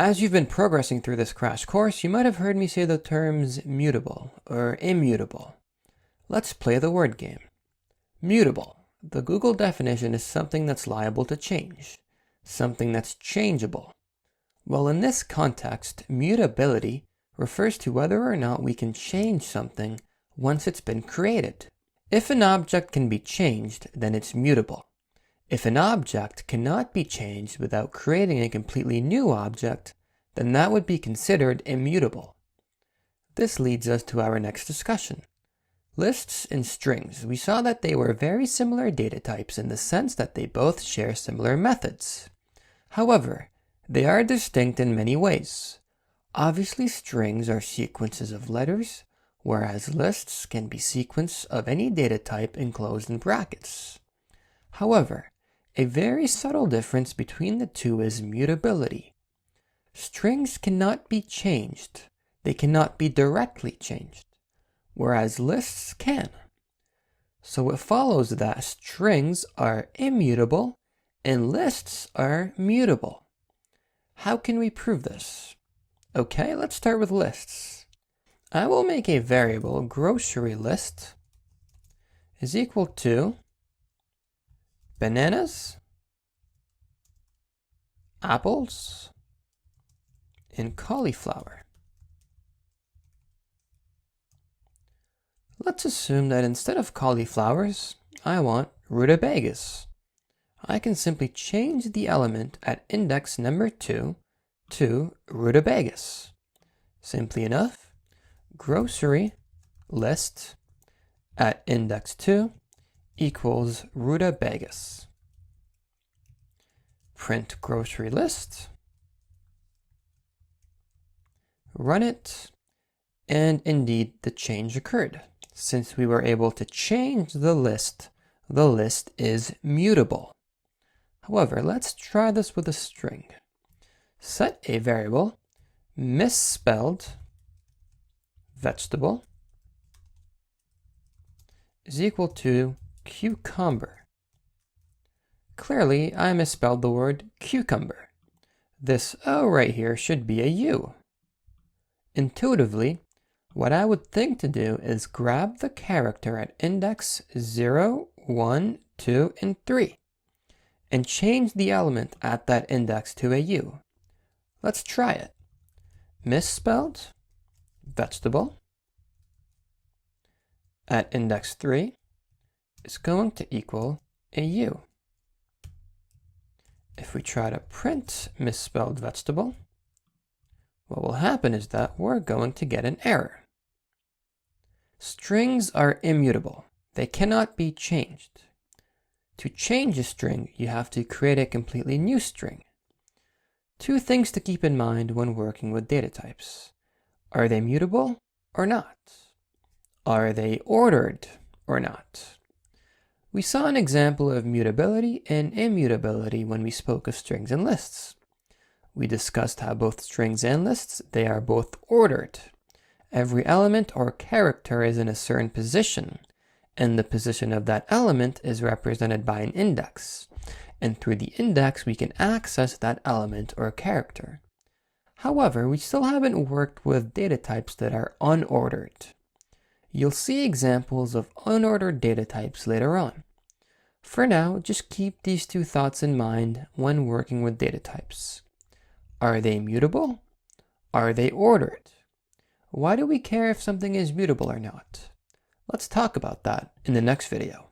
As you've been progressing through this crash course, you might have heard me say the terms mutable or immutable. Let's play the word game. Mutable. The Google definition is something that's liable to change, something that's changeable. Well, in this context, mutability refers to whether or not we can change something once it's been created. If an object can be changed, then it's mutable. If an object cannot be changed without creating a completely new object, then that would be considered immutable. This leads us to our next discussion. Lists and strings. We saw that they were very similar data types in the sense that they both share similar methods. However, they are distinct in many ways. Obviously, strings are sequences of letters, whereas lists can be sequence of any data type enclosed in brackets. However, a very subtle difference between the two is mutability. Strings cannot be changed. They cannot be directly changed, whereas lists can. So it follows that strings are immutable and lists are mutable. How can we prove this? Okay, let's start with lists. I will make a variable grocery list is equal to bananas, apples, and cauliflower. Let's assume that instead of cauliflowers, I want rutabagas. I can simply change the element at index number 2 to rutabagas. Simply enough, grocery list at index 2 equals rutabagas. Print grocery list, run it, and indeed the change occurred. Since we were able to change the list is mutable. However, let's try this with a string. Set a variable misspelled vegetable is equal to cucumber. Clearly, I misspelled the word cucumber. This O right here should be a U. Intuitively, what I would think to do is grab the character at index 0, 1, 2, and 3 and change the element at that index to a U. Let's try it. Misspelled vegetable at index 3 is going to equal a U. If we try to print misspelled vegetable, what will happen is that we're going to get an error. Strings are immutable. They cannot be changed. To change a string, you have to create a completely new string. Two things to keep in mind when working with data types. Are they mutable or not? Are they ordered or not? We saw an example of mutability and immutability when we spoke of strings and lists. We discussed how both strings and lists, they are both ordered. Every element or character is in a certain position, and the position of that element is represented by an index. And through the index, we can access that element or character. However, we still haven't worked with data types that are unordered. You'll see examples of unordered data types later on. For now, just keep these two thoughts in mind when working with data types. Are they mutable? Are they ordered? Why do we care if something is mutable or not? Let's talk about that in the next video.